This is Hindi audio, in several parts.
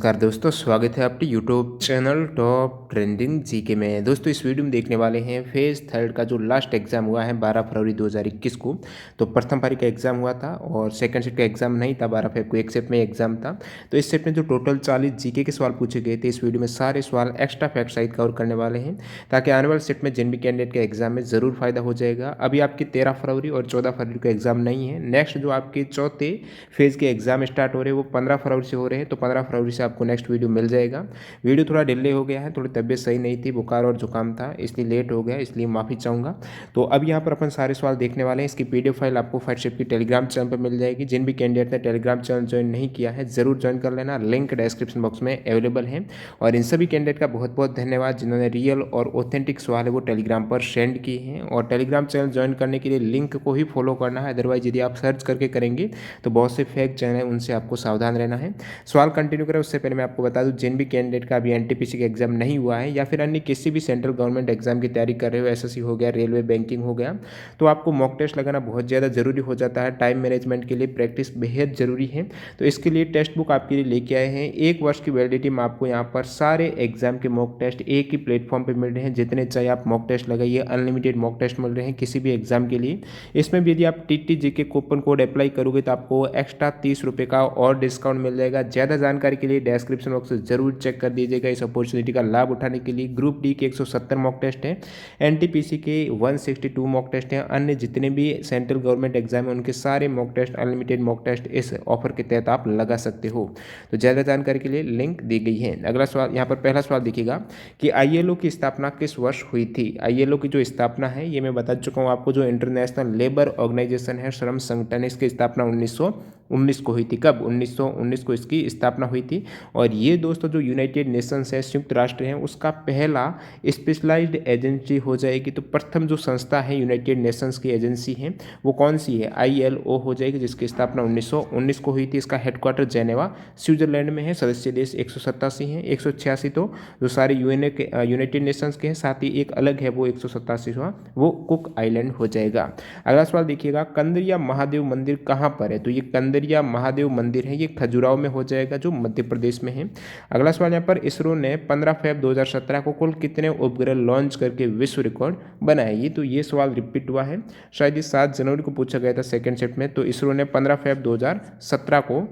नमस्कार दोस्तों, स्वागत है आपके YouTube channel top trending GK में। दोस्तों इस वीडियो में देखने वाले हैं फेज़ थर्ड का जो लास्ट एग्ज़ाम हुआ है 12 फरवरी 2021 को। तो प्रथम पारी का एग्ज़ाम हुआ था और सेकंड शिफ्ट का एग्ज़ाम नहीं था। 12 फेब को एक शिफ्ट में एग्ज़ाम था। तो इस शिफ्ट में जो टोटल 40 जीके के सवाल पूछे गए थे, इस वीडियो में सारे सवाल एक्स्ट्रा फैक्ट सहित कवर करने वाले हैं, ताकि आने वाले शिफ्ट में जिन भी कैंडिडेट के एग्ज़ाम में ज़रूर फायदा हो जाएगा। अभी आपकी 13 फरवरी और 14 फरवरी का एग्ज़ाम नहीं है। नेक्स्ट जो आपके चौथे फेज़ के एग्ज़ाम स्टार्ट हो रहे हैं वो 15 फरवरी से हो रहे हैं। तो 15 फरवरी से आपको नेक्स्ट वीडियो मिल जाएगा। वीडियो थोड़ा डिले हो गया है, थोड़ी तबीयत सही नहीं थी, बुखार और जुकाम था, इसलिए लेट हो गया, इसलिए माफ़ी चाहूँगा। तो अब यहाँ पर अपन सारे सवाल देखने वाले हैं। इसकी पीडीएफ फाइल आपको फाइटशिप की टेलीग्राम चैनल पर मिल जाएगी। जिन भी कैंडिडेट ने टेलीग्राम चैनल ज्वाइन नहीं किया है ज़रूर ज्वाइन कर लेना, लिंक डिस्क्रिप्शन बॉक्स में अवेलेबल है। और इन सभी कैंडिडेट का बहुत बहुत धन्यवाद जिन्होंने रियल और ऑथेंटिक सवाल है वो टेलीग्राम पर सेंड किए हैं। और टेलीग्राम चैनल ज्वाइन करने के लिए लिंक को ही फॉलो करना है, अदरवाइज यदि आप सर्च करके करेंगे तो बहुत से फेक चैनल हैं, उनसे आपको सावधान रहना है। सवाल कंटिन्यू करें उससे पहले मैं आपको बता दूं, जिन भी कैंडिडेट का अभी एनटीपीसी का एग्जाम नहीं हुआ है या फिर अन्य किसी भी सेंट्रल गवर्नमेंट एग्जाम की तैयारी कर रहे हो, एसएससी हो गया, रेलवे, बैंकिंग हो गया, तो आपको मॉक टेस्ट लगाना बहुत ज़्यादा जरूरी हो जाता है। टाइम मैनेजमेंट के लिए प्रैक्टिस बेहद जरूरी है। तो इसके लिए टेक्स्ट बुक आपके लिए लेके आए हैं। 1 वर्ष की वैलिडिटी में आपको यहाँ पर सारे एग्जाम के मॉक टेस्ट एक ही प्लेटफॉर्म पर मिल रहे हैं। जितने चाहे आप मॉक टेस्ट लगाइए, अनलिमिटेड मॉक टेस्ट मिल रहे हैं किसी भी एग्जाम के लिए। इसमें भी यदि आप टीटीजी के कूपन कोड अप्लाई करोगे तो आपको एक्स्ट्रा 30 रुपये का और डिस्काउंट मिल जाएगा। ज़्यादा जानकारी के लिए डिस्क्रिप्शन बॉक्स से जरूर चेक कर दीजिएगा। इस अपॉर्चुनिटी का लाभ उठाने के लिए ग्रुप डी के 170 मॉक टेस्ट हैं, एनटीपीसी के 162 मॉक टेस्ट हैं, अन्य जितने भी सेंट्रल गवर्नमेंट एग्जाम हैं उनके सारे mock test, unlimited mock test इस ऑफर के तहत आप लगा सकते हो। तो ज़्यादा जानकारी के लिए लिंक दी गई है। अगला सवाल, यहाँ पर पहला सवाल देखिएगा कि आईएलओ की स्थापना किस वर्ष हुई थी। आईएलओ की जो स्थापना है ये मैं बता चुका हूँ आपको, जो इंटरनेशनल लेबर ऑर्गेनाइजेशन है, श्रम संगठन, इसकी स्थापना 1919 को हुई थी। कब? 1919 को इसकी स्थापना हुई थी। और ये दोस्तों जो यूनाइटेड नेशंस है, संयुक्त राष्ट्र है, उसका पहला स्पेशलाइज्ड एजेंसी हो जाएगी। तो प्रथम जो संस्था है यूनाइटेड नेशंस की एजेंसी है वो कौन सी है? आईएलओ हो जाएगी, जिसकी स्थापना 1919 को हुई थी। इसका हेडक्वार्टर जेनेवा स्विट्जरलैंड में है। सदस्य देश 187 हैं। 186 तो जो सारे यूनाइटेड नेशंस के हैं, साथ ही एक अलग है वो 187वां, वो कुक आइलैंड हो जाएगा। अगला सवाल देखिएगा, कंदरिया महादेव मंदिर कहाँ पर है? तो ये कंदरिया महादेव मंदिर है, ये खजुराहो में हो जाएगा जो मध्य प्रदेश में है। अगला सवाल, यहाँ पर इसरो ने 15 फेब 2017 को कुल कितने उपग्रह लॉन्च करके विश्व रिकॉर्ड बनाया? तो ये सवाल रिपीट हुआ है, शायद ये 7 जनवरी को पूछा गया था सेकंड शिफ्ट में। तो इसरो ने 15 फेब 2017 को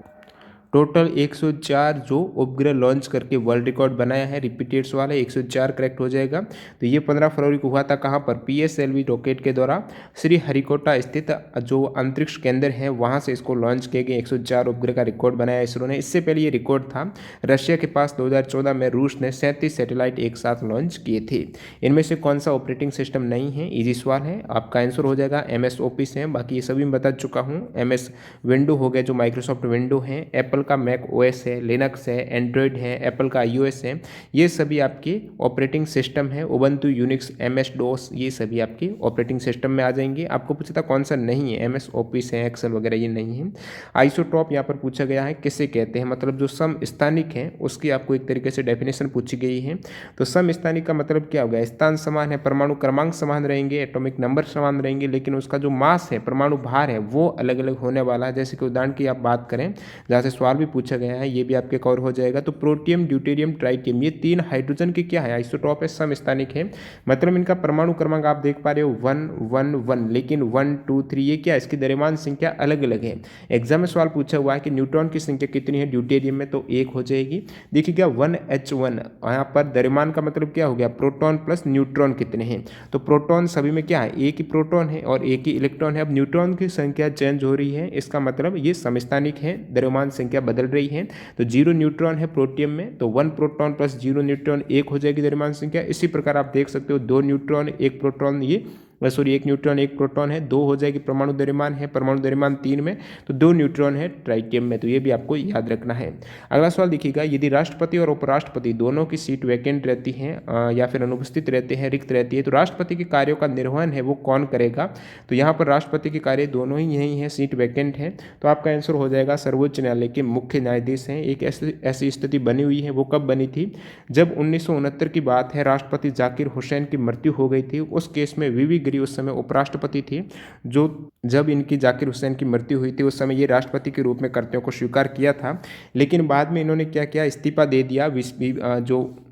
टोटल 104 जो उपग्रह लॉन्च करके वर्ल्ड रिकॉर्ड बनाया है। रिपीटेड सवाल है, 104 करेक्ट हो जाएगा। तो ये 15 फरवरी को हुआ था कहाँ पर? पीएसएलवी रॉकेट के द्वारा श्री हरिकोटा स्थित जो अंतरिक्ष केंद्र है वहाँ से इसको लॉन्च किए गए 104 उपग्रह का रिकॉर्ड बनाया इसरो ने। इससे पहले ये रिकॉर्ड था रशिया के पास। 2014 में रूस ने 37 सैटेलाइट एक साथ लॉन्च किए थे। इनमें से कौन सा ऑपरेटिंग सिस्टम नहीं है? ईजी सवाल है, आपका आंसर हो जाएगा MS ऑफिस है। बाकी ये सभी मैं बता चुका हूँ। MS विंडो हो गया जो माइक्रोसॉफ्ट विंडो है, एप्पल का मैक ओएस है, लिनक्स है, एंड्रॉयड है, एप्पल का iOS है, ये सभी आपके ऑपरेटिंग सिस्टम है। उबंटू, यूनिक्स, MS डोस, ये सभी आपके ऑपरेटिंग सिस्टम में आ जाएंगे। आपको पूछा था कौन सा नहीं है? MS ऑफिस है, एक्सेल वगैरह ये नहीं है। आइसोटॉप यहाँ पर पूछा गया है, किसे कहते हैं? मतलब जो समस्थानिक है उसकी आपको एक तरीके से डेफिनेशन पूछी गई है। तो समस्थानिक का मतलब क्या होगा? स्थान समान है, परमाणु क्रमांक समान रहेंगे, एटॉमिक नंबर समान रहेंगे, लेकिन उसका जो मास है, परमाणु भार है, वो अलग अलग होने वाला है। जैसे कि उदाहरण की आप बात करें, जहाँ से सवाल भी पूछा गया है, ये भी आपके कवर हो जाएगा। तो प्रोटियम, ड्यूटेरियम, ट्राइटियम, ये 3 हाइड्रोजन के क्या है? आइसोटॉप है, समस्थानिक है। मतलब इनका परमाणु क्रमांक आप देख पा रहे हो 111, लेकिन 1 2 3 ये क्या है? इसकी द्रव्यमान संख्या अलग अलग है। एग्जाम में सवाल पूछा हुआ है कि न्यूट्रॉन की संख्या कितनी है ड्यूटेरियम में? तो 1 हो जाएगी। देखिए क्या 1H1, यहाँ पर द्रव्यमान का मतलब क्या हो गया? प्रोटॉन प्लस न्यूट्रॉन कितने हैं? तो प्रोटॉन सभी में क्या है? एक ही प्रोटॉन है और एक ही इलेक्ट्रॉन है। अब न्यूट्रॉन की संख्या चेंज हो रही है, इसका मतलब ये समस्थानिक है, द्रव्यमान संख्या बदल रही है। तो 0 न्यूट्रॉन है प्रोटियम में, तो 1 प्रोटॉन प्लस 0 न्यूट्रॉन 1 हो जाएगी द्रव्यमान संख्या। इसी प्रकार आप देख सकते हो 2 न्यूट्रॉन 1 प्रोटॉन, ये सॉरी 1 न्यूट्रॉन 1 प्रोटॉन है, 2 हो जाएगी। परमाणु द्रव्यमान है, परमाणु द्रव्यमान 3 में, तो 2 न्यूट्रॉन है ट्राइटियम में। तो ये भी आपको याद रखना है। अगला सवाल देखिएगा, यदि राष्ट्रपति और उपराष्ट्रपति दोनों की सीट वैकेंट रहती है या फिर अनुपस्थित रहते हैं, रिक्त रहती है, तो राष्ट्रपति के कार्यों का निर्वहन है वो कौन करेगा? तो यहाँ पर राष्ट्रपति के कार्य दोनों ही यही है, सीट वैकेंट है। तो आपका आंसर हो जाएगा सर्वोच्च न्यायालय के मुख्य न्यायाधीश हैं। एक ऐसी स्थिति बनी हुई है, वो कब बनी थी? जब 1969 की बात है, राष्ट्रपति जाकिर हुसैन की मृत्यु हो गई थी। उस केस में वीवी डिग्री उस समय उपराष्ट्रपति थे, जो जब इनकी जाकिर हुसैन की मृत्यु हुई थी उस समय ये राष्ट्रपति के रूप में कर्तव्यों को स्वीकार किया था। लेकिन बाद में इन्होंने क्या किया, इस्तीफा दे दिया, जो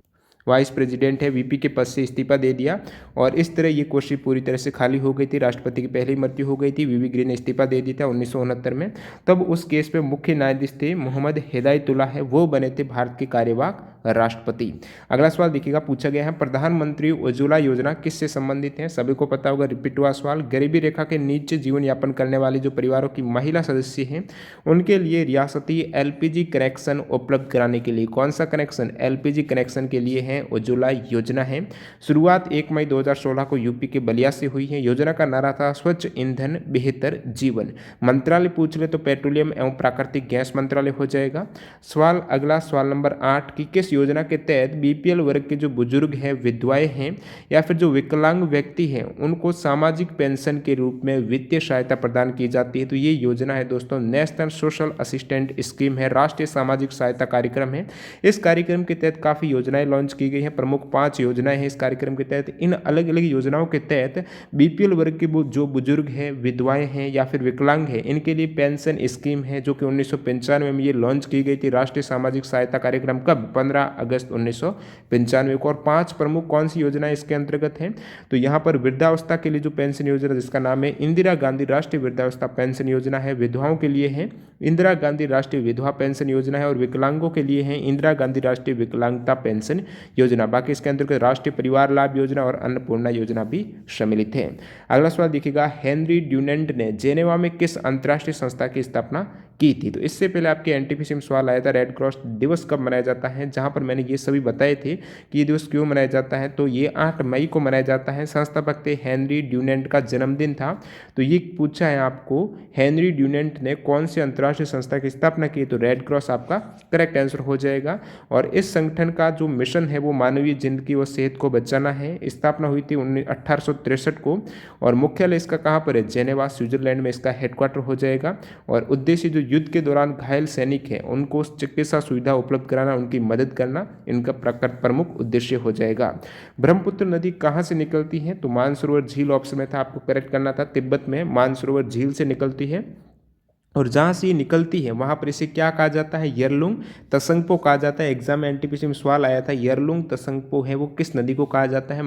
वाइस प्रेसिडेंट है वीपी के पद से इस्तीफा दे दिया और इस तरह ये कुर्सी पूरी तरह से खाली हो गई थी। राष्ट्रपति की पहले ही मृत्यु हो गई थी, वीवी गिरी ने इस्तीफा दे दिया था 1969 में। तब उस केस में मुख्य न्यायाधीश थे मोहम्मद हिदायतुल्लाह है, वो बने थे भारत के कार्यवाहक राष्ट्रपति। अगला सवाल देखिएगा, पूछा गया है प्रधानमंत्री उज्ज्वला योजना किससे संबंधित है। सभी को पता होगा, रिपीट हुआ सवाल। गरीबी रेखा के नीचे जीवन यापन करने वाले जो परिवारों की महिला सदस्य हैं उनके लिए रियासती एलपीजी कनेक्शन उपलब्ध कराने के लिए, कौन सा कनेक्शन, एलपीजी कनेक्शन के लिए है उज्ज्वला योजना है। शुरुआत 1 मई 2016 को यूपी के बलिया से हुई है। योजना का नारा था स्वच्छ ईंधन बेहतर जीवन। मंत्रालय पूछ ले तो पेट्रोलियम एवं प्राकृतिक गैस मंत्रालय हो जाएगा। सवाल अगला, सवाल नंबर 8 की किस योजना के तहत बीपीएल वर्ग के जो बुजुर्ग हैं, विधवाएं हैं या फिर जो विकलांग व्यक्ति हैं उनको सामाजिक पेंशन के रूप में वित्तीय सहायता प्रदान की जाती है। तो ये योजना है दोस्तों नेशनल सोशल असिस्टेंट स्कीम है, राष्ट्रीय सामाजिक सहायता कार्यक्रम है। इस कार्यक्रम के तहत काफ़ी योजनाएं लॉन्च की गई हैं, प्रमुख 5 योजनाएं हैं इस कार्यक्रम के तहत। इन अलग अलग योजनाओं के तहत बीपीएल वर्ग के जो बुजुर्ग हैं, विधवाएं हैं या फिर विकलांग हैं, इनके लिए पेंशन स्कीम है जो कि 1995 में ये लॉन्च की गई थी। राष्ट्रीय सामाजिक सहायता कार्यक्रम कब, 15 अगस्त 1995 को। और 5 प्रमुख कौन सी योजनाएं इसके अंतर्गत हैं, तो यहाँ पर वृद्धावस्था के लिए जो पेंशन योजना जिसका नाम है इंदिरा गांधी राष्ट्रीय वृद्धावस्था पेंशन योजना है, विधवाओं के लिए है इंदिरा गांधी राष्ट्रीय विधवा पेंशन योजना है और विकलांगों के लिए है इंदिरा गांधी राष्ट्रीय विकलांगता पेंशन योजना। बाकी इसके अंतर्गत राष्ट्रीय परिवार लाभ योजना और अन्नपूर्णा योजना भी सम्मिलित है। अगला सवाल देखिएगा, हेनरी ड्यूनेंट ने जेनेवा में किस अंतर्राष्ट्रीय संस्था की स्थापना की थी। तो इससे पहले आपके एनटीपीसी में सवाल आया था रेड क्रॉस दिवस कब मनाया जाता है, जहां पर मैंने ये सभी बताए थे कि ये दिवस क्यों मनाया जाता है। तो ये 8 मई को मनाया जाता है। संस्थापक थे हेनरी ड्यूनेंट का जन्मदिन था। तो ये पूछा है आपको, हेनरी ड्यूनेंट ने कौन सी अंतर्राष्ट्रीय संस्था की स्थापना की, तो रेड क्रॉस आपका करेक्ट आंसर हो जाएगा। और इस संगठन का जो मिशन है वो मानवीय जिंदगी व सेहत को बचाना है। स्थापना हुई थी 1863 को और मुख्यालय इसका कहाँ पर है, जेनेवा स्विट्जरलैंड में इसका हेडक्वार्टर हो जाएगा। और उद्देश्य जो युद्ध के दौरान घायल सैनिक हैं उनको चिकित्सा सुविधा उपलब्ध कराना, उनकी मदद करना इनका प्रमुख उद्देश्य हो जाएगा। ब्रह्मपुत्र नदी कहाँ से निकलती है, तो मानसरोवर झील ऑप्शन में था, आपको करेक्ट करना था। तिब्बत में मानसरोवर झील से निकलती है और जहाँ से ये निकलती है वहाँ पर इसे क्या कहा जाता है, यरलुंग तसंगपो कहा जाता है। एग्जाम में एनटीपीसी में सवाल आया था, यरलुंग तसंगपो है वो किस नदी को कहा जाता है,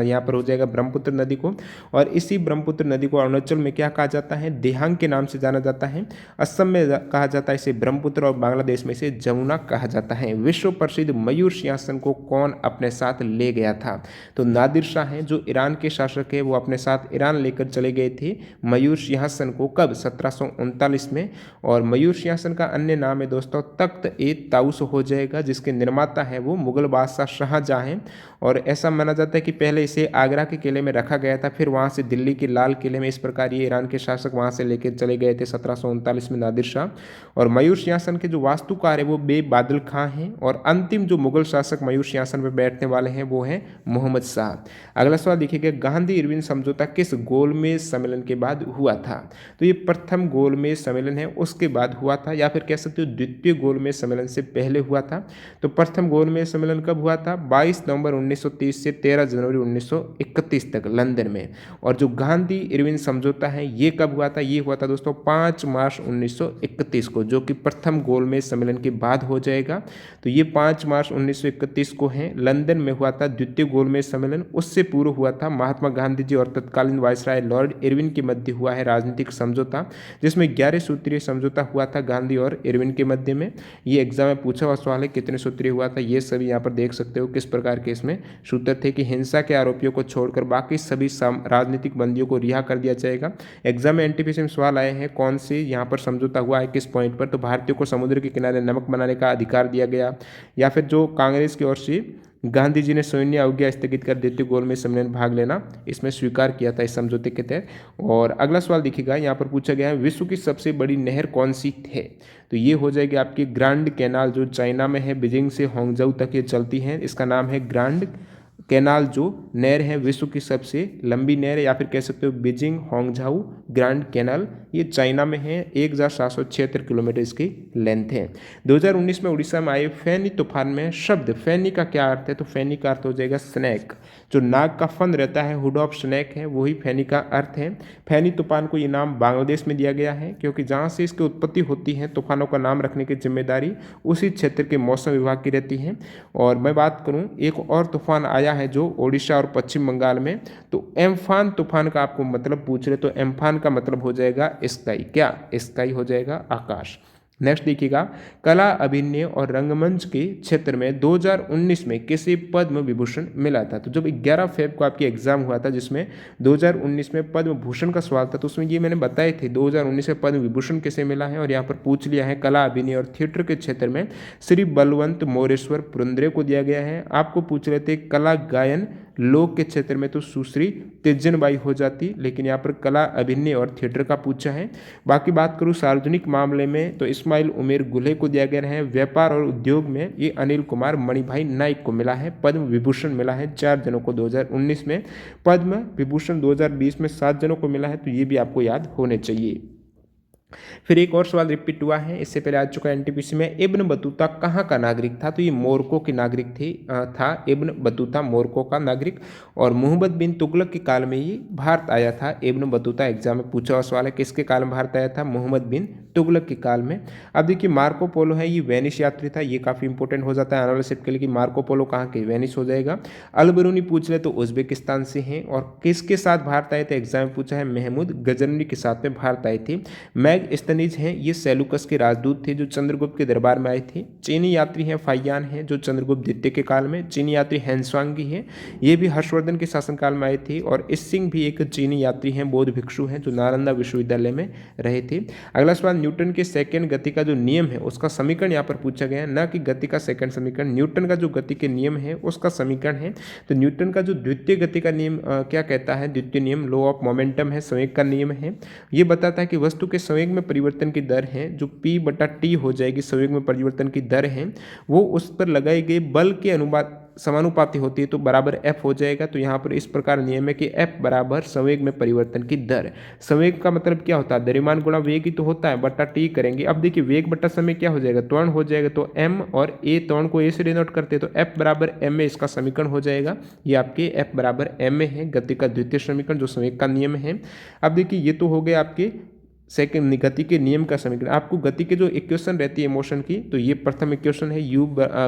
यहाँ पर हो जाएगा ब्रह्मपुत्र नदी को। और इसी ब्रह्मपुत्र नदी को अरुणाचल में क्या कहा जाता है, देहांग के नाम से जाना जाता है। असम में कहा जाता है इसे ब्रह्मपुत्र और बांग्लादेश में इसे जमुना कहा जाता है। विश्व प्रसिद्ध मयूर सिंहासन को कौन अपने साथ ले गया था, तो नादिर शाह हैं जो ईरान के शासक है, वो अपने साथ ईरान लेकर चले गए थे मयूर सिंहासन को, कब, 1739 में। और मयूर सिंहासन का अन्य नाम है दोस्तों तख्त-ए-ताऊस हो जाएगा, जिसके निर्माता है वो मुगल बादशाह शाहजहां हैं। और ऐसा माना जाता है कि पहले इसे आगरा के किले में रखा गया था, फिर वहां से दिल्ली के लाल किले में, इस प्रकार ये ईरान के शासक वहां से लेकर चले गए थे 1739 में नादिर शाह। और मयूर सिंहासन के जो वास्तुकार है वो बेबादल खां हैं। और अंतिम जो मुगल शासक मयूर सिंहासन पर बैठने वाले हैं वो है मोहम्मद शाह। अगला सवाल देखिएगा, गांधी इरविन समझौता किस गोलमेज सम्मेलन के बाद हुआ था, तो ये प्रथम गोलमेज सम्मेलन है उसके बाद हुआ था, या फिर कह सकते हो द्वितीय गोलमेज सम्मेलन से पहले हुआ था। तो प्रथम गोलमेज सम्मेलन कब हुआ था, 22 नवंबर 1930 से 13 जनवरी 1931 तक लंदन में। और जो गांधी इरविन समझौता है ये कब हुआ था, ये हुआ था दोस्तों 5 मार्च 1931 को, जो कि प्रथम गोलमेज सम्मेलन के बाद हो जाएगा। तो ये 5 मार्च 1931 को है, लंदन में हुआ था द्वितीय गोलमेज सम्मेलन। उससे पूर्व हुआ था महात्मा गांधी जी और तत्कालीन वायसराय लॉर्ड इरविन के मध्य हुआ है राजनीतिक समझौता, जिसमें 11 सूत्रीय समझौता हुआ था गांधी और इरविन के मध्य में। ये एग्जाम में पूछा हुआ सवाल है, कितने सूत्रीय हुआ था, ये सभी यहाँ पर देख सकते हो किस प्रकार के इसमें सूत्र थे कि हिंसा के आरोपियों को छोड़कर बाकी सभी राजनीतिक बंदियों को रिहा कर दिया जाएगा। एग्जाम में एनटीपीसी में सवाल आए हैं कौन से यहाँ पर समझौता हुआ है, किस पॉइंट पर, तो भारतीयों को समुद्र के किनारे नमक बनाने का अधिकार दिया गया, या फिर जो कांग्रेस की ओर से गांधी जी ने सैन्य अवज्ञा स्थगित कर देते गोलमेज सम्मेलन में भाग लेना इसमें स्वीकार किया था इस समझौते के तहत। और अगला सवाल देखिएगा, यहाँ पर पूछा गया है विश्व की सबसे बड़ी नहर कौन सी है, तो ये हो जाएगी आपकी ग्रांड कैनाल, जो चाइना में है, बीजिंग से होंगजाऊ तक ये चलती है, इसका नाम है ग्रांड कैनाल। जो नहर है विश्व की सबसे लंबी नहर है, या फिर कह सकते हो बीजिंग होंगजाऊ ग्रांड कैनाल ये चाइना में है। 1776 किलोमीटर इसकी लेंथ है। 2019 में उड़ीसा में आए फैनी तूफान में शब्द फैनी का क्या अर्थ है? तो फैनी का अर्थ हो जाएगा स्नैक। जो नाग का फन रहता है, हुड ऑफ स्नैक है, वही फैनी का अर्थ है। फैनी तूफान को ये नाम बांग्लादेश में दिया गया है क्योंकि जहाँ से इसकी उत्पत्ति होती है तूफानों का नाम रखने की जिम्मेदारी उसी क्षेत्र के मौसम विभाग की रहती है। और मैं बात करूँ, एक और तूफान आया है जो ओडिशा और पश्चिम बंगाल में, तो एम्फान तूफान का आपको मतलब पूछ रहे तो एम्फान का मतलब हो जाएगा स्काई। क्या? स्काई हो जाएगा आकाश। नेक्स्ट देखिएगा, कला अभिनय और रंगमंच के क्षेत्र में 2019 में किसे पद्म विभूषण मिला था? तो जब 11 फेब को आपकी एग्जाम हुआ था जिसमें 2019 में पद्म भूषण का सवाल था, तो उसमें ये मैंने बताए थे 2019 में पद्म विभूषण किसे मिला है, और यहाँ पर पूछ लिया है कला अभिनय और थिएटर के क्षेत्र में श्री बलवंत मोरेश्वर पुरंदरे को दिया गया है। आपको पूछ रहे थे कला गायन लोक के क्षेत्र में तो सुश्री तेजनबाई हो जाती, लेकिन यहाँ पर कला अभिनय और थिएटर का पूछा है। बाकी बात करूँ सार्वजनिक मामले में तो इस्माइल उमेर गुले को दिया गया है। व्यापार और उद्योग में ये अनिल कुमार मणिभाई नाइक को मिला है। पद्म विभूषण मिला है 4 जनों को 2019 में। पद्म विभूषण 2020 में 7 जनों को मिला है, तो ये भी आपको याद होने चाहिए। फिर एक और सवाल रिपीट हुआ है, इससे पहले आ चुका है एनटीपीसी में। इब्न बतूता कहाँ का नागरिक था? तो ये मोरक्को की नागरिक था इब्न बतूता, मोरक्को का नागरिक। और मोहम्मद बिन तुगलक के काल में ये भारत आया था। इब्न बतूता एग्जाम में पूछा हुआ सवाल है, किसके काल में भारत आया था? मोहम्मद बिन तुगलक के काल में। अब देखिए मार्को पोलो है, ये वेनिस यात्री था। ये काफ़ी इंपॉर्टेंट हो जाता है आने वाले शिफ्ट के लिए कि मार्को पोलो कहाँ के? वेनिस हो जाएगा। अलबरूनी पूछ ले तो उज्बेकिस्तान से हैं। और किसके साथ भारत आए थे? एग्जाम में पूछा है, महमूद गजनवी के साथ में भारत आए थे। मैगस्थनीज हैं, ये सेलुकस के राजदूत थे जो चंद्रगुप्त के दरबार में आए थे। चीनी यात्री हैं फाइयान हैं जो चंद्रगुप्त द्वितीय के काल में। चीनी यात्री हैंसवांगी हैं, ये भी हर्षवर्धन के शासनकाल में आए थे। और इसिंग भी एक चीनी यात्री हैं, बौद्ध भिक्षु हैं जो नालंदा विश्वविद्यालय में रहे थे। अगला सवाल, न्यूटन के सेकंड गति का जो नियम है उसका समीकरण यहाँ पर पूछा गया है, न कि गति का सेकंड समीकरण। न्यूटन का जो गति के नियम है उसका समीकरण है। तो न्यूटन का जो द्वितीय गति का नियम क्या कहता है? द्वितीय नियम लॉ ऑफ मोमेंटम है, संवेग का नियम है। ये बताता है कि वस्तु के संवेग में परिवर्तन की दर है जो p/t हो जाएगी, संवेग में परिवर्तन की दर है, वो उस पर लगाए गए बल के अनुपात समानुपाती होती है, तो बराबर f हो जाएगा। तो यहाँ पर इस प्रकार नियम है कि f बराबर संवेग में परिवर्तन की दर। संवेग का मतलब क्या होता है? द्रव्यमान गुणा वेग ही तो होता है, बटा t करेंगे। अब देखिए वेग बटा समय क्या हो जाएगा? त्वरण हो जाएगा। तो m और a, त्वरण को a से डिनोट करते हैं, तो f बराबर m, इसका समीकरण हो जाएगा। ये आपके f बराबर m है, गति का द्वितीय समीकरण जो संवेग का नियम है। अब देखिए ये तो हो गए आपके सेकंड गति के नियम का समीकरण। आपको गति के जो इक्वेशन रहती है मोशन की, तो ये प्रथम इक्वेशन है,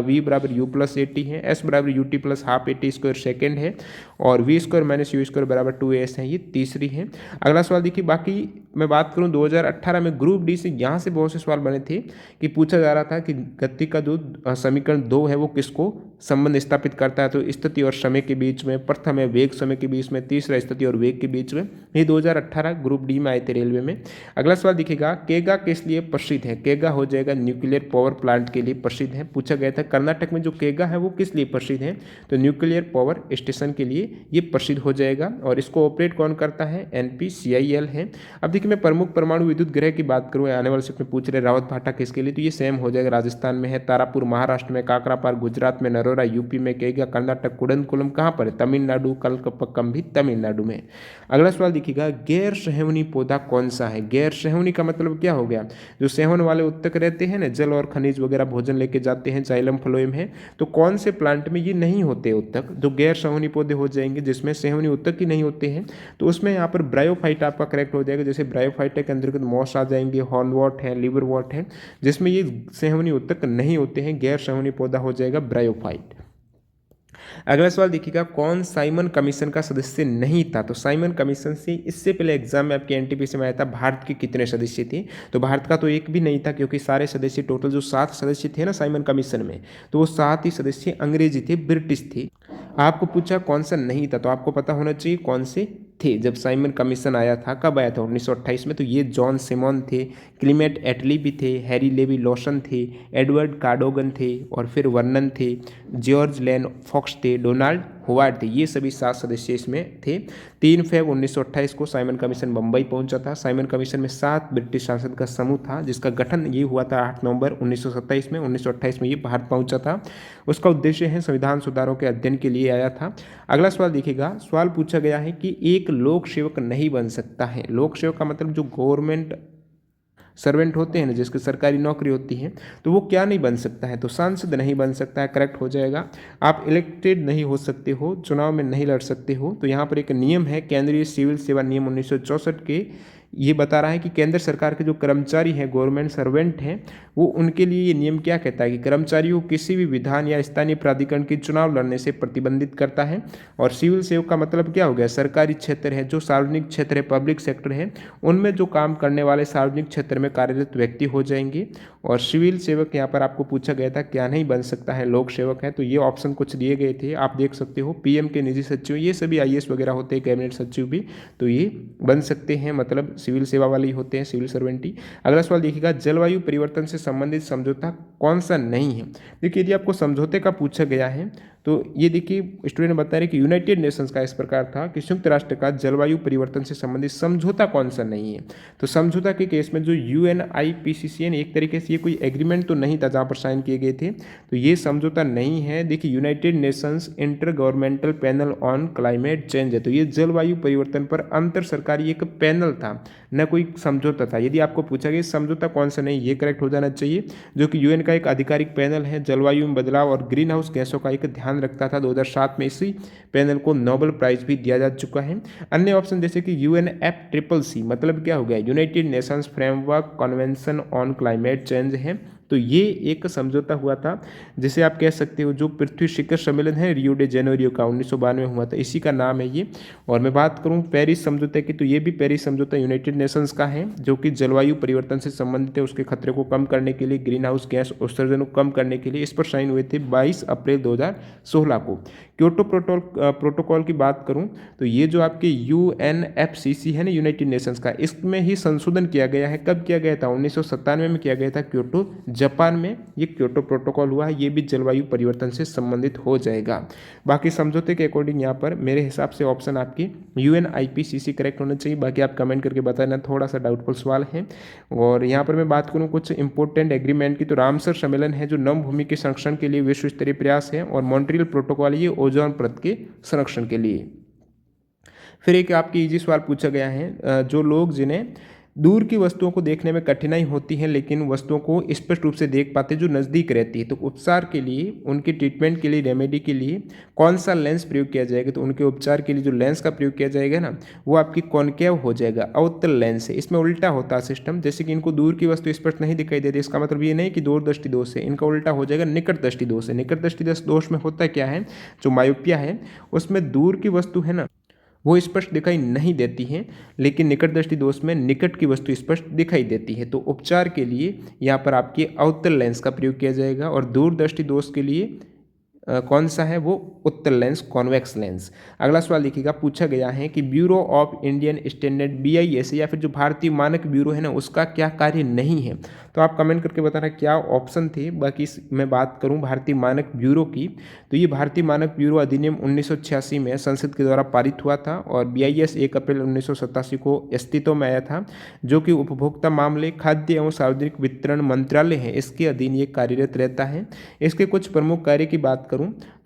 v बराबर u प्लस ए टी है, s बराबर ut plus half A T square second है, और v square minus you square बराबर 2as है, ये तीसरी है। अगला सवाल देखिए, बाकी मैं बात करूं 2018 में ग्रुप डी से यहाँ से बहुत से सवाल बने थे कि पूछा जा रहा था कि गति का जो समीकरण 2 है वो किसको संबंध स्थापित करता है? तो स्थिति और समय के बीच में, प्रथम है वेग समय के बीच में, तीसरा स्थिति और वेग के बीच में। ये 2018 ग्रुप डी में आए थे रेलवे में। अगला सवाल दिखेगा, केगा किस लिए प्रसिद्ध है? केगा हो जाएगा न्यूक्लियर पावर प्लांट के लिए प्रसिद्ध है। पूछा गया था कर्नाटक में जो केगा है वो किस लिए प्रसिद्ध है? तो न्यूक्लियर पावर स्टेशन के लिए ये प्रसिद्ध हो जाएगा। और इसको ऑपरेट कौन करता है? NPCIL है। अब देखिए मैं प्रमुख परमाणु विद्युत ग्रह की बात करूँ, आने वाले शिफ्ट में पूछ रहे रावत भाटा किसके लिए, तो ये सेम हो जाएगा, राजस्थान में है। तारापुर महाराष्ट्र में, काकरापार गुजरात में, नरोरा यूपी में, केगा कर्नाटक, कुडनकुलम कहाँ पर है? तमिलनाडु, कलकपक्कम भी तमिलनाडु में। अगला सवाल देखिएगा, गैर सहेवनी पौधा कौन सा है? गैर सहेवनी का मतलब क्या हो गया? जो सेवन वाले उत्तक रहते हैं ना, जल और खनिज वगैरह भोजन लेके जाते हैं, जाइलम फ्लोएम है, तो कौन से प्लांट में ये नहीं होते उत्तक? जो गैर सहेवनी पौधे हो जाएंगे जिसमें सेवनी उत्तक ही नहीं होते हैं, तो उसमें यहाँ पर ब्रायोफाइट आपका करेक्ट हो जाएगा। जैसे ब्रायोफाइट के अंतर्गत मॉस आ जाएंगे, हॉर्नवॉट है, लिवरवॉट है, जिसमें ये सेवनी उत्तक नहीं होते हैं, गैर सेवनी पौधा हो जाएगा ब्रायोफाइट। अगला सवाल देखिएगा, कौन साइमन कमीशन का सदस्य नहीं था? तो साइमन कमीशन से इससे पहले एग्जाम में आपके एनटीपीसी में आया था, भारत के कितने सदस्य थे? तो भारत का तो एक भी नहीं था, क्योंकि सारे सदस्य टोटल जो 7 सदस्य थे ना साइमन कमीशन में, तो वो 7 ही सदस्य अंग्रेजी थे, ब्रिटिश थे। आपको पूछा कौन सा नहीं था, तो आपको पता होना चाहिए कौन से थे जब साइमन कमीशन आया था। कब आया था? 1928 में। तो ये जॉन सिमोन थे, क्लीमेट एटली भी थे, हैरी लेवी लॉसन थे, एडवर्ड कार्डोगन थे, और फिर वर्नन थे, जॉर्ज लेन फॉक्स थे, डोनाल्ड होवार्ड थे, ये सभी 7 सदस्य इसमें थे। 3 फ़रवरी 1928 को साइमन कमीशन बम्बई पहुंचा था। साइमन कमीशन में 7 ब्रिटिश सांसद का समूह था, जिसका गठन ये हुआ था 8 नवंबर 1927 में। 1928 में ये भारत पहुंचा था। उसका उद्देश्य है संविधान सुधारों के अध्ययन के लिए आया था। अगला सवाल देखिएगा, सवाल पूछा गया है कि एक लोक सेवक नहीं बन सकता है। लोक सेवक का मतलब जो गवर्नमेंट सर्वेंट होते हैं ना, जिसकी सरकारी नौकरी होती है, तो वो क्या नहीं बन सकता है, तो सांसद नहीं बन सकता है, करेक्ट हो जाएगा। आप इलेक्टेड नहीं हो सकते हो, चुनाव में नहीं लड़ सकते हो। तो यहाँ पर एक नियम है, केंद्रीय सिविल सेवा नियम 1964 के, ये बता रहा है कि केंद्र सरकार के जो कर्मचारी हैं, गवर्नमेंट सर्वेंट हैं, वो उनके लिए ये नियम क्या कहता है कि कर्मचारियों को किसी भी विधान या स्थानीय प्राधिकरण के चुनाव लड़ने से प्रतिबंधित करता है। और सिविल सेवक का मतलब क्या हो गया, सरकारी क्षेत्र है, जो सार्वजनिक क्षेत्र है, पब्लिक सेक्टर है, उनमें जो काम करने वाले सार्वजनिक क्षेत्र में कार्यरत व्यक्ति हो जाएंगे। और सिविल सेवक यहाँ पर आपको पूछा गया था क्या नहीं बन सकता है, लोक सेवक है, तो ये ऑप्शन कुछ दिए गए थे, आप देख सकते हो। पीएम के निजी सचिव, ये सभी आईएएस वगैरह होते हैं, कैबिनेट सचिव भी, तो ये बन सकते हैं, मतलब सिविल सेवा वाले ही होते हैं, सिविल सर्वेंट ही। अगला सवाल देखिएगा, जलवायु परिवर्तन से संबंधित समझौता कौन सा नहीं है। देखिए यदि आपको समझौते का पूछा गया है तो ये देखिए स्टूडेंट बता रहे कि यूनाइटेड नेशंस का इस प्रकार था कि संयुक्त राष्ट्र का जलवायु परिवर्तन से संबंधित समझौता कौन सा नहीं है। तो समझौता के केस में जो UNIPCCN, एक तरीके से ये कोई एग्रीमेंट तो नहीं था जहाँ पर साइन किए गए थे, तो ये समझौता नहीं है। देखिए United Nations inter governmental panel on climate change है, तो ये जलवायु परिवर्तन पर अंतर सरकारी एक पैनल था, न कोई समझौता था। यदि आपको पूछा गया समझौता कौन सा नहीं, ये करेक्ट हो जाना चाहिए, जो कि यूएन का एक आधिकारिक पैनल है, जलवायु में बदलाव और ग्रीन हाउस गैसों का एक ध्यान रखता था। 2007 में इसी पैनल को नोबेल प्राइज भी दिया जा चुका है। अन्य ऑप्शन जैसे कि UNFCCC, मतलब क्या हो गया, United Nations framework convention on climate change है, तो ये एक समझौता हुआ था, जिसे आप कह सकते हो जो पृथ्वी शिखर सम्मेलन है रियो डे जेनेरियो का 1992 में हुआ था, इसी का नाम है ये। और मैं बात करूं पेरिस समझौते की, तो ये भी पेरिस समझौता यूनाइटेड नेशंस का है, जो कि जलवायु परिवर्तन से संबंधित है, उसके खतरे को कम करने के लिए, ग्रीन हाउस गैस उत्सर्जन को कम करने के लिए। इस पर साइन हुए थे 22 अप्रैल 2016 को। क्योटो प्रोटोकॉल की बात करूं तो ये जो आपके UNFCCC है ना, यूनाइटेड नेशंस का, इसमें ही संशोधन किया गया है। कब किया गया था, 1997 में किया गया था, क्योटो जापान में ये क्योटो प्रोटोकॉल हुआ है, ये भी जलवायु परिवर्तन से संबंधित हो जाएगा। बाकी समझौते के अकॉर्डिंग यहाँ पर मेरे हिसाब से ऑप्शन आपकी UNIPCC करेक्ट होना चाहिए। बाकी आप कमेंट करके बताना, थोड़ा सा डाउटफुल सवाल है। और यहाँ पर मैं बात करूँ कुछ इंपॉर्टेंट एग्रीमेंट की, तो रामसर सम्मेलन है जो नम भूमि के संरक्षण के लिए विश्व स्तरीय प्रयास है, और मॉन्ट्रियल प्रोटोकॉल ये ओजोन परत के संरक्षण के लिए। फिर एक आपकी इजी सवाल पूछा गया है, जो लोग जिन्हें दूर की वस्तुओं को देखने में कठिनाई होती है लेकिन वस्तुओं को स्पष्ट रूप से देख पाते जो नज़दीक रहती है, तो उपचार के लिए, उनके ट्रीटमेंट के लिए, रेमेडी के लिए कौन सा लेंस प्रयोग किया जाएगा, तो उनके उपचार के लिए जो लेंस का प्रयोग किया जाएगा ना, वो आपकी कॉनकेव हो जाएगा, अवतल लेंस है। इसमें उल्टा होता है सिस्टम, जैसे कि इनको दूर की वस्तु स्पष्ट नहीं दिखाई देती, इसका मतलब ये नहीं कि दूर दृष्टि दोष है, इनका उल्टा हो जाएगा निकट दृष्टि दोष है। निकट दृष्टि दोष में होता क्या है, जो मायोपिया है उसमें दूर की वस्तु है ना वो स्पष्ट दिखाई नहीं देती हैं, लेकिन निकट दृष्टि दोष में निकट की वस्तु स्पष्ट दिखाई देती है। तो उपचार के लिए यहाँ पर आपके अवतल लेंस का प्रयोग किया जाएगा, और दूर दृष्टि दोष के लिए कौन सा है, वो उत्तल लेंस, कॉन्वेक्स लेंस। अगला सवाल देखिएगा, पूछा गया है कि bureau of Indian standard BIS या फिर जो भारतीय मानक ब्यूरो है ना, उसका क्या कार्य नहीं है। तो आप कमेंट करके बताना क्या ऑप्शन थे। बाकी मैं बात करूं भारतीय मानक ब्यूरो की, तो ये भारतीय मानक ब्यूरो अधिनियम 1986 में संसद के द्वारा पारित हुआ था, और BIS 1 अप्रैल 1987 को अस्तित्व में आया था, जो कि उपभोक्ता मामले, खाद्य एवं सार्वजनिक वितरण मंत्रालय है, इसके अधीन ये कार्यरत रहता है। इसके कुछ प्रमुख कार्य की बात करूं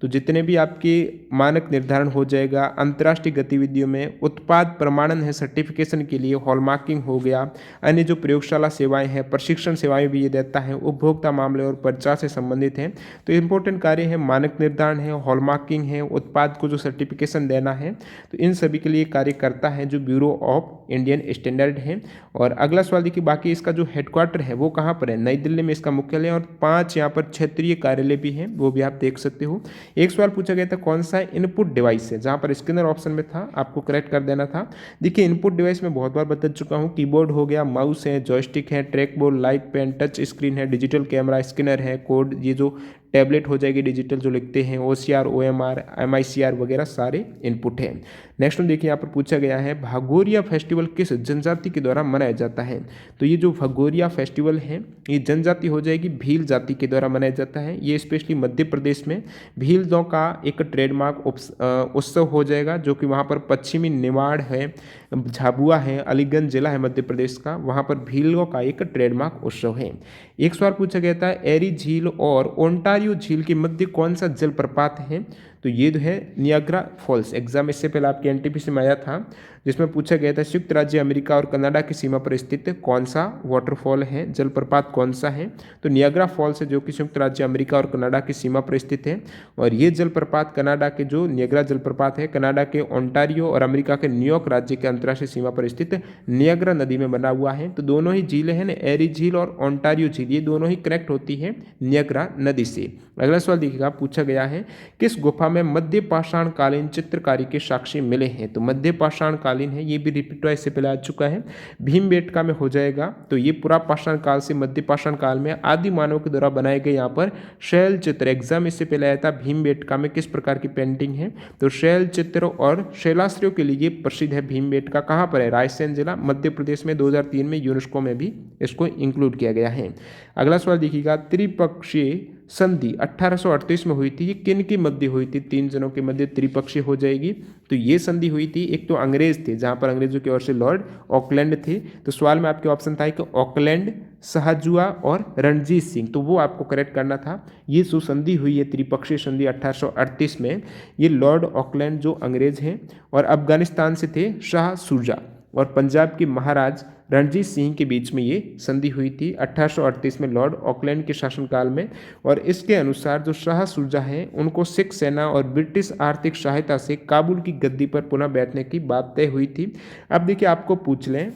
तो जितने भी आपके मानक निर्धारण हो जाएगा, अंतर्राष्ट्रीय गतिविधियों में उत्पाद प्रमाणन है, सर्टिफिकेशन के लिए हॉलमार्किंग हो गया, अन्य जो प्रयोगशाला सेवाएं हैं, प्रशिक्षण सेवाएं भी ये देता है, उपभोक्ता मामले और प्रचार से संबंधित हैं। तो इंपॉर्टेंट कार्य है, मानक निर्धारण है, हॉलमार्किंग है, उत्पाद को जो सर्टिफिकेशन देना है, तो इन सभी के लिए कार्य करता है जो ब्यूरो ऑफ इंडियन स्टैंडर्ड है। और अगला सवाल देखिए, बाकी इसका जो हेडक्वार्टर है वो कहाँ पर है, नई दिल्ली में इसका मुख्यालय, और 5 यहाँ पर क्षेत्रीय कार्यालय भी हैं, वो भी आप देख सकते हो। एक सवाल पूछा गया था कौन सा इनपुट डिवाइस है, जहां पर स्कैनर ऑप्शन में था, आपको करेक्ट कर देना था। देखिए इनपुट डिवाइस में बहुत बार बता चुका हूं, कीबोर्ड हो गया, माउस है, जॉयस्टिक है, track ball, light pen, touch screen है, डिजिटल कैमरा, स्कैनर है, कोड, ये जो टैबलेट हो जाएगी डिजिटल जो लिखते हैं, OCR, OMR, MICR वगैरह सारे इनपुट हैं। नेक्स्ट में देखिए यहाँ पर पूछा गया है भागोरिया फेस्टिवल किस जनजाति के द्वारा मनाया जाता है। तो ये जो भागोरिया फेस्टिवल है ये जनजाति हो जाएगी भील जाति के द्वारा मनाया जाता है। ये स्पेशली मध्य प्रदेश में भीलों का एक ट्रेडमार्क उत्सव हो जाएगा, जो कि वहाँ पर पश्चिमी निमाड़ है, झाबुआ है, अलीगंज जिला है मध्य प्रदेश का, वहाँ पर भीलों का एक ट्रेडमार्क उत्सव है। एक सवाल पूछा गया था एरी झील और ओंटारियो झील के मध्य कौन सा जलप्रपात है। तो ये जो है नियाग्रा फॉल्स। एग्जाम इससे पहले आपके एनटीपीसी में आया था, जिसमें पूछा गया था संयुक्त राज्य अमेरिका और कनाडा की सीमा पर स्थित कौन सा वाटरफॉल है, जलप्रपात कौन सा है। तो नियाग्रा फॉल्स है, जो कि संयुक्त राज्य अमेरिका और कनाडा की सीमा पर स्थित है। और ये जलप्रपात कनाडा के जो नियाग्रा जलप्रपात है कनाडा के ओंटारियो और अमेरिका के न्यूयॉर्क राज्य के अंतर्राष्ट्रीय सीमा पर स्थित नियाग्रा नदी में बना हुआ है। तो दोनों ही झीलें हैं ना, एरी झील और ओंटारियो झील, ये दोनों ही कनेक्ट होती है नियाग्रा नदी से। अगला सवाल देखिएगा, पूछा गया है किस गुफा में मध्य पाषाण कालीन चित्रकारी के साक्ष्य मिले हैं। तो मध्य पाषाण कालीन है, ये भी रिपीट हुआ, इससे पहले आ चुका है, भीमबेटका में हो जाएगा। तो ये पूरा पाषाण काल से मध्य पाषाण काल में आदि मानव के द्वारा बनाए गए यहाँ पर शैल चित्र। एग्जाम इससे पहले आया था भीमबेटका में किस प्रकार की पेंटिंग है। तो शैल चित्र और शैलाश्रियों के लिए प्रसिद्ध है भीमबेटका। कहाँ पर है, रायसेन जिला मध्य प्रदेश में। 2003 में यूनेस्को में भी इसको इंक्लूड किया गया है। अगला सवाल देखिएगा, त्रिपक्षीय संधि 1838 में हुई थी, ये किन के मध्य हुई थी। 3 जनों के मध्य त्रिपक्षीय हो जाएगी। तो ये संधि हुई थी, एक तो अंग्रेज थे, जहां पर अंग्रेजों की ओर से लॉर्ड ऑकलैंड थे। तो सवाल में आपके ऑप्शन था कि ऑकलैंड, शाहजुआ और रणजीत सिंह, तो वो आपको करेक्ट करना था। ये जो संधि हुई है त्रिपक्षीय संधि 1838 में, ये लॉर्ड ऑकलैंड जो अंग्रेज हैं और अफगानिस्तान से थे शाह शुजा और पंजाब के महाराज रणजीत सिंह के बीच में ये संधि हुई थी 1838 में लॉर्ड ऑकलैंड के शासनकाल में। और इसके अनुसार जो शाह शुजा है उनको सिख सेना और ब्रिटिश आर्थिक सहायता से काबुल की गद्दी पर पुनः बैठने की बात तय हुई थी। अब देखिए आपको पूछ लें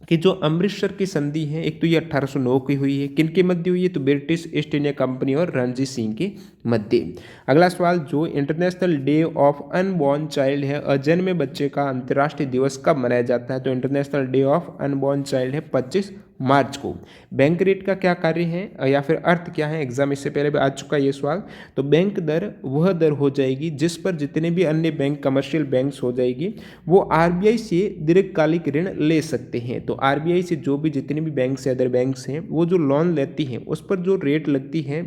कि जो अमृतसर की संधि है, एक तो ये 1809 की हुई है, किन के मध्य हुई है। तो ब्रिटिश ईस्ट इंडिया कंपनी और रणजीत सिंह के मध्य। अगला सवाल, जो international day of unborn child है, अजन्मे बच्चे का अंतर्राष्ट्रीय दिवस कब मनाया जाता है। तो international day of unborn child है 25 मार्च को। बैंक रेट का क्या कार्य है या फिर अर्थ क्या है, एग्जाम इससे पहले भी आ चुका है ये सवाल। तो बैंक दर वह दर हो जाएगी जिस पर जितने भी अन्य बैंक कमर्शियल बैंक्स हो जाएगी वो आरबीआई से दीर्घकालिक ऋण ले सकते हैं। तो आरबीआई से जो भी जितने भी बैंक्स अदर बैंक्स हैं वो जो लोन लेती हैं उस पर जो रेट लगती है,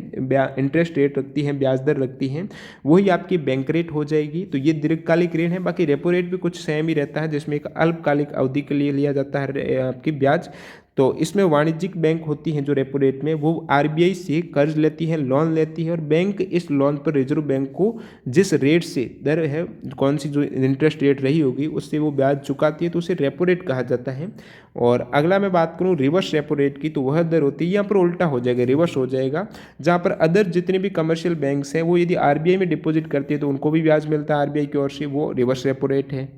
इंटरेस्ट रेट लगती है, ब्याज दर लगती है, वही आपकी बैंक रेट हो जाएगी। तो ये दीर्घकालिक ऋण है। बाकी रेपो रेट भी कुछ सेम ही रहता है, जिसमें एक अल्पकालिक अवधि के लिए लिया जाता है आपकी ब्याज। तो इसमें वाणिज्यिक बैंक होती हैं जो रेपो रेट में, वो आरबीआई से कर्ज लेती है, लोन लेती है, और बैंक इस लोन पर रिजर्व बैंक को जिस रेट से दर है, कौन सी जो इंटरेस्ट रेट रही होगी उससे वो ब्याज चुकाती है, तो उसे रेपो रेट कहा जाता है। और अगला मैं बात करूँ रिवर्स रेपो रेट की, तो वह दर होती है, यहाँ पर उल्टा हो जाएगा, रिवर्स हो जाएगा, जहाँ पर अदर जितने भी कमर्शियल बैंक्स हैं वो यदि आरबीआई में डिपॉजिट करती है तो उनको भी ब्याज मिलता है आरबीआई की ओर से, वो रिवर्स रेपो रेट है।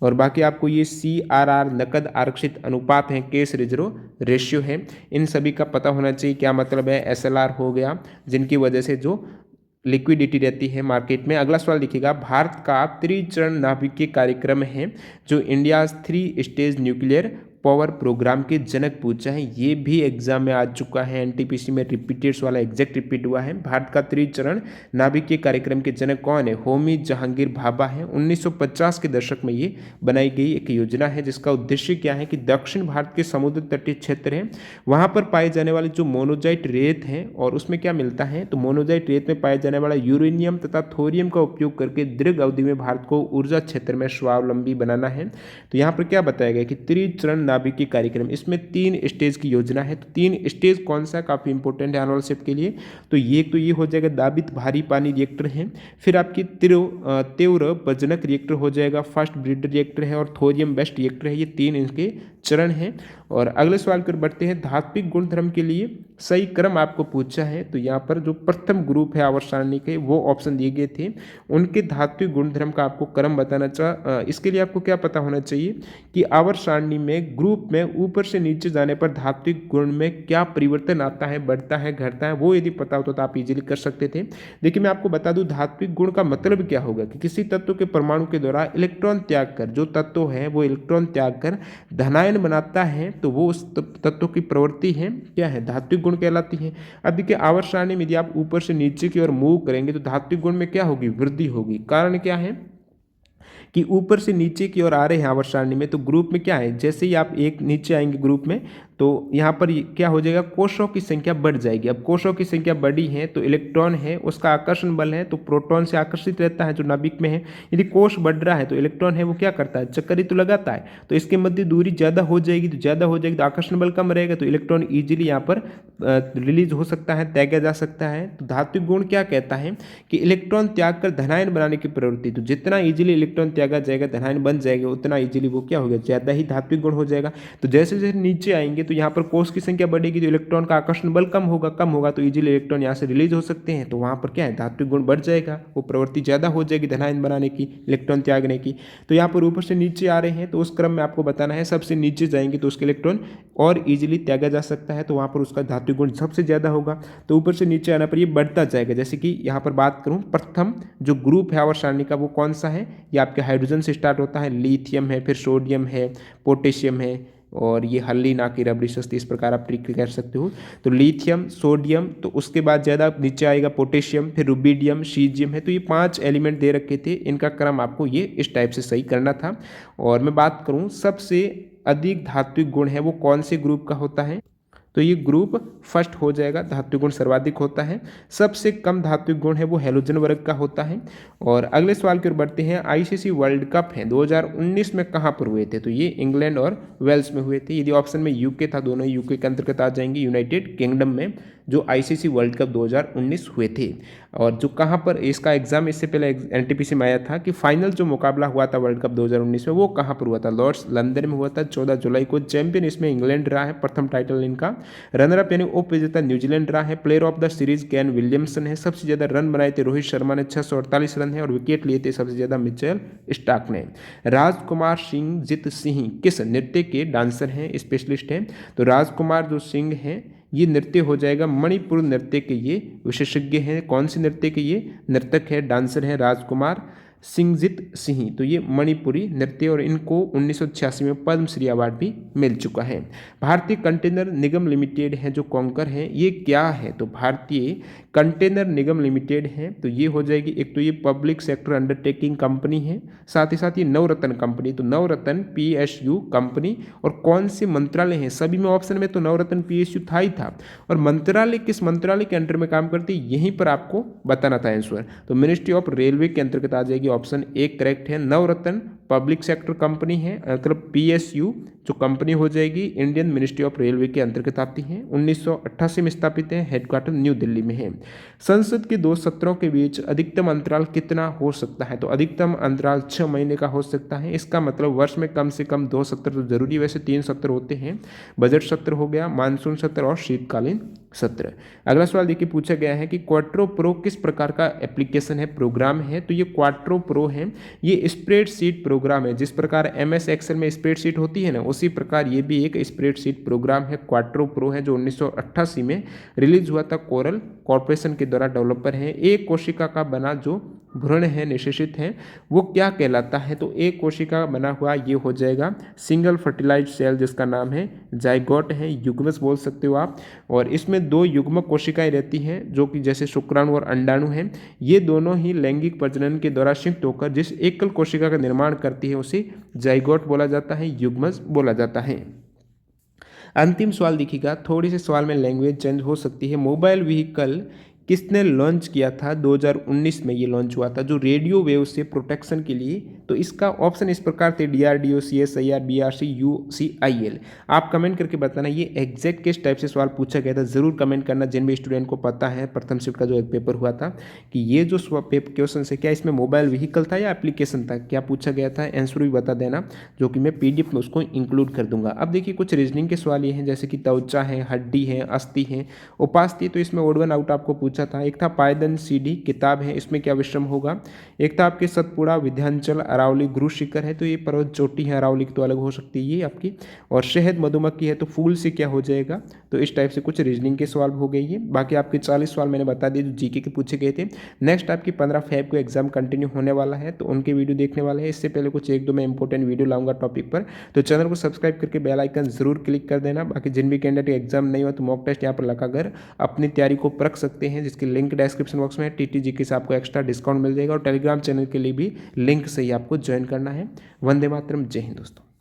और बाकी आपको ये CRR नकद आरक्षित अनुपात है, कैश रिजर्व रेशियो है, इन सभी का पता होना चाहिए क्या मतलब है। SLR हो गया, जिनकी वजह से जो लिक्विडिटी रहती है मार्केट में। अगला सवाल लिखिएगा, भारत का त्रिचरण नाभिकीय कार्यक्रम है जो India 3 stage nuclear power program के जनक पूछा है। ये भी एग्जाम में आ चुका है, एनटीपीसी में रिपीटेड्स वाला एग्जैक्ट रिपीट हुआ है। भारत का त्रिचरण नाभिकीय कार्यक्रम के जनक कौन है, होमी जहांगीर भाभा है। 1950 के दशक में ये बनाई गई एक योजना है जिसका उद्देश्य क्या है कि दक्षिण भारत के समुद्र तटीय क्षेत्र है वहाँ पर पाए जाने वाले जो मोनोजाइट रेत है, और उसमें क्या मिलता है, तो मोनोजाइट रेत में पाए जाने वाला यूरेनियम तथा थोरियम का उपयोग करके दीर्घ अवधि में भारत को ऊर्जा क्षेत्र में स्वावलंबी बनाना है। तो यहाँ पर क्या बताया गया कि त्रिचरण नाभिकीय कार्यक्रम, इसमें 3 स्टेज की योजना है। तो 3 स्टेज कौन सा, काफी इंपॉर्टेंट है आने वाले शिप के लिए। तो ये हो जाएगा दाबित भारी पानी रिएक्टर है, फिर आपकी तीव्र वजनक रिएक्टर हो जाएगा, फास्ट ब्रीडर रिएक्टर है, और थोरियम बेस्ड रिएक्टर है। ये 3 इनके चरण हैं। और अगले सवाल पर बढ़ते हैं, धात्विक गुणधर्म के लिए सही क्रम आपको पूछा है। तो यहाँ पर जो प्रथम ग्रुप है आवर्त सारणी के वो ऑप्शन दिए गए थे, उनके धात्विक गुणधर्म का आपको क्रम बताना चाहिए। इसके लिए आपको क्या पता होना चाहिए कि आवर्त सारणी में ग्रुप में ऊपर से नीचे जाने पर धात्विक गुण में क्या परिवर्तन आता है, बढ़ता है, घटता है, वो यदि पता होता तो आप इजीली कर सकते थे। देखिए मैं आपको बता दूं धात्विक गुण का मतलब क्या होगा कि किसी तत्व के परमाणु के द्वारा इलेक्ट्रॉन त्याग कर, जो तत्व है वो इलेक्ट्रॉन त्याग कर धनायन बनाता है, तो वो उस तत्व की प्रवृत्ति है क्या है, धात्विक गुण कहलाती है। अब देखिए आवर्त सारणी में यदि आप ऊपर से नीचे की ओर मूव करेंगे तो धात्विक गुण में क्या होगी, वृद्धि होगी। कारण क्या है कि ऊपर से नीचे की ओर आ रहे हैं आवर्त सारणी में, तो ग्रुप में क्या है, जैसे ही आप एक नीचे आएंगे ग्रुप में तो यहाँ पर क्या हो जाएगा, कोषों की संख्या बढ़ जाएगी। अब कोषों की संख्या बढ़ी है तो इलेक्ट्रॉन है उसका आकर्षण बल है तो प्रोटॉन से आकर्षित रहता है जो नाभिक में है। यदि कोष बढ़ रहा है तो इलेक्ट्रॉन है वो क्या करता है, चक्कर ही तो लगाता है, तो इसके मध्य दूरी ज़्यादा हो जाएगी, तो ज़्यादा हो जाएगी तो आकर्षण बल कम रहेगा, तो इलेक्ट्रॉन ईजिली यहाँ पर रिलीज हो सकता है, त्यागा जा सकता है। तो धात्विक गुण क्या कहता है कि इलेक्ट्रॉन त्याग कर धनायन बनाने की प्रवृत्ति, तो जितना ईजिली इलेक्ट्रॉन त्यागा जाएगा, धनायन बन जाएगा, उतना ईजिली वो क्या होगा, ज़्यादा ही धात्विक गुण हो जाएगा। तो जैसे जैसे नीचे आएंगे तो यहाँ पर कोष की संख्या बढ़ेगी तो इलेक्ट्रॉन का आकर्षण बल कम होगा तो इजीली इलेक्ट्रॉन यहाँ से रिलीज हो सकते हैं, तो वहाँ पर क्या है, धात्विक गुण बढ़ जाएगा, वो प्रवृत्ति ज़्यादा हो जाएगी धनायन बनाने की, इलेक्ट्रॉन त्यागने की। तो यहाँ पर ऊपर से नीचे आ रहे हैं तो उस क्रम में आपको बताना है, सबसे नीचे जाएंगे तो उसके इलेक्ट्रॉन और इजीली त्यागा जा सकता है, तो वहाँ पर उसका धात्विक गुण सबसे ज़्यादा होगा। तो ऊपर से नीचे आने पर ये बढ़ता जाएगा। जैसे कि यहाँ पर बात करूँ, प्रथम जो ग्रुप है आवर्त सारणी का वो कौन सा है, ये आपके हाइड्रोजन से स्टार्ट होता है, लिथियम है, फिर सोडियम है, पोटेशियम है, और ये हल्ली ना की रबड़ी सस्ती, इस प्रकार आप ट्रिक कर सकते हो। तो लिथियम, सोडियम, तो उसके बाद ज़्यादा नीचे आएगा पोटेशियम, फिर रुबिडियम, सीजियम है। तो ये 5 एलिमेंट दे रखे थे, इनका क्रम आपको ये इस टाइप से सही करना था। और मैं बात करूँ सबसे अधिक धात्विक गुण है वो कौन से ग्रुप का होता है, तो ये ग्रुप फर्स्ट हो जाएगा, धात्विक गुण सर्वाधिक होता है। सबसे कम धात्विक गुण है वो हैलोजन वर्ग का होता है। और अगले सवाल की ओर बढ़ते हैं, आईसीसी वर्ल्ड कप है 2019 में कहाँ पर हुए थे, तो ये इंग्लैंड और वेल्स में हुए थे। यदि ऑप्शन में यूके था, दोनों यूके के अंतर्गत आ जाएंगे, यूनाइटेड किंगडम में जो आईसीसी वर्ल्ड कप 2019 हुए थे। और जो कहाँ पर इसका एग्जाम इससे पहले एनटीपीसी में आया था कि फाइनल जो मुकाबला हुआ था वर्ल्ड कप 2019 में वो कहाँ पर हुआ था, लॉर्ड्स लंदन में हुआ था 14 जुलाई को। चैंपियन इसमें इंग्लैंड रहा है, प्रथम टाइटल इनका। रनर अप यानी उप विजेता न्यूजीलैंड रहा है। Player of the series Kane Williamson है। सबसे ज्यादा रन बनाए थे रोहित शर्मा ने 648 रन है, और विकेट लिए थे सबसे ज्यादा मिचेल स्टार्क ने। राजकुमार सिंह जित सिंह किस नृत्य के डांसर हैं, स्पेशलिस्ट हैं, तो राजकुमार जो सिंह हैं ये नृत्य हो जाएगा मणिपुर नृत्य के ये विशेषज्ञ हैं। कौन से नृत्य के ये नर्तक है, डांसर है राजकुमार सिंहजीत सिंह, तो ये मणिपुरी नृत्य, और इनको 1986 में पद्मश्री अवार्ड भी मिल चुका है। भारतीय कंटेनर निगम लिमिटेड है जो कॉन्कर है, ये क्या है, तो भारतीय कंटेनर निगम लिमिटेड है, तो ये हो जाएगी, एक तो ये पब्लिक सेक्टर अंडरटेकिंग कंपनी है, साथ ही साथ ये नवरत्न कंपनी, तो नवरत्न पीएसयू कंपनी। और कौन से मंत्रालय हैं, सभी में ऑप्शन में तो नवरत्न पीएसयू था ही था, और मंत्रालय किस मंत्रालय के अंडर में काम करती है यहीं पर आपको बताना था आंसर, तो मिनिस्ट्री ऑफ रेलवे के अंतर्गत आ जाएगी। ऑप्शन एक करेक्ट है, नवरत्न पब्लिक सेक्टर कंपनी है, मतलब पीएसयू जो कंपनी हो जाएगी इंडियन मिनिस्ट्री ऑफ रेलवे के अंतर्गत आती है। 1988 में स्थापित है, हेडक्वार्टर न्यू दिल्ली में है। संसद के 2 सत्रों के बीच अधिकतम अंतराल कितना हो सकता है, तो अधिकतम अंतराल 6 महीने का हो सकता है। इसका मतलब वर्ष में कम से कम 2 सत्र तो जरूरी, वैसे 3 सत्र होते हैं, बजट सत्र हो गया, मानसून सत्र और शीतकालीन सत्र। अगला सवाल देखिए पूछा गया है कि क्वाट्रो प्रो किस प्रकार का एप्लीकेशन है, प्रोग्राम है, तो ये क्वाट्रो प्रो है, ये स्प्रेडशीट प्रोग्राम है। जिस प्रकार एमएस एक्सेल में स्प्रेडशीट होती है ना, उसी प्रकार ये भी एक स्प्रेडशीट प्रोग्राम है, क्वाट्रो प्रो है, जो 1988 में रिलीज हुआ था। कोरल कॉर्पोरेशन के द्वारा डेवलपर है। एक कोशिका का बना जो भ्रूण है, निषेचित है, वो क्या कहलाता है, तो एक कोशिका बना हुआ ये हो जाएगा सिंगल फर्टिलाइज्ड सेल, जिसका नाम है जाइगोट है, युग्मज बोल सकते हो आप। और इसमें 2 युग्मक कोशिकाएं रहती हैं जो कि जैसे शुक्राणु और अंडाणु हैं, ये दोनों ही लैंगिक प्रजनन के द्वारा संयुक्त होकर जिस एकल कोशिका का निर्माण करती है उसे जाइगोट बोला जाता है, युग्मज बोला जाता है। अंतिम सवाल देखिएगा, थोड़ी सी सवाल में लैंग्वेज चेंज हो सकती है। मोबाइल व्हीकल किसने लॉन्च किया था, 2019 में ये लॉन्च हुआ था, जो रेडियो वेव से प्रोटेक्शन के लिए। तो इसका ऑप्शन इस प्रकार थे, DRDO, CSIR, BRC, UCIL। आप कमेंट करके बताना ये एग्जैक्ट किस टाइप से सवाल पूछा गया था, जरूर कमेंट करना जिन भी स्टूडेंट को पता है प्रथम शिफ्ट का जो एक पेपर हुआ था कि ये जो क्वेश्चन है क्या इसमें मोबाइल व्हीकल था या एप्लीकेशन था, क्या पूछा गया था, आंसर भी बता देना, जो कि मैं PDF में उसको इंक्लूड कर दूंगा। अब देखिए कुछ रीजनिंग के सवाल ये हैं, जैसे कि त्वचा है, हड्डी है, अस्थि है, उपास्थि, तो इसमें ओड वन आउट आपको पूछा था। एक था पायदन सीडी किताब है, इसमें क्या विश्रम होगा। एक था आपके सतपुड़ा, विंध्याचल, अरावली गुरु शिखर है तो ये पर्वत चोटी है, अरावली की तो अलग हो सकती है ये आपकी। और शहद मधुमक्खी है तो फूल से क्या हो जाएगा। तो इस टाइप से कुछ रीजनिंग के सवाल हो गई है। बाकी आपके 40 सवाल मैंने बता दिए जो जीके के पूछे गए थे। नेक्स्ट आपकी 15 फेब को एग्जाम कंटिन्यू होने वाला है तो उनके वीडियो देखने वाले हैं। इससे पहले कुछ एक दो मैं इंपॉर्टेंट वीडियो लाऊंगा टॉपिक पर, तो चैनल को सब्सक्राइब करके बेल आइकन जरूर क्लिक कर देना। बाकी जिन भी कैंडिडेट एग्जाम नहीं हुआ तो मॉक टेस्ट यहाँ पर लगाकर अपनी तैयारी को परख सकते हैं, जिसकी लिंक डिस्क्रिप्शन बॉक्स में है। TTGK से आपको एक्स्ट्रा डिस्काउंट मिल जाएगा और टेलीग्राम चैनल के लिए भी लिंक से ही आपको ज्वाइन करना है। वंदे मातरम, जय हिंद दोस्तों।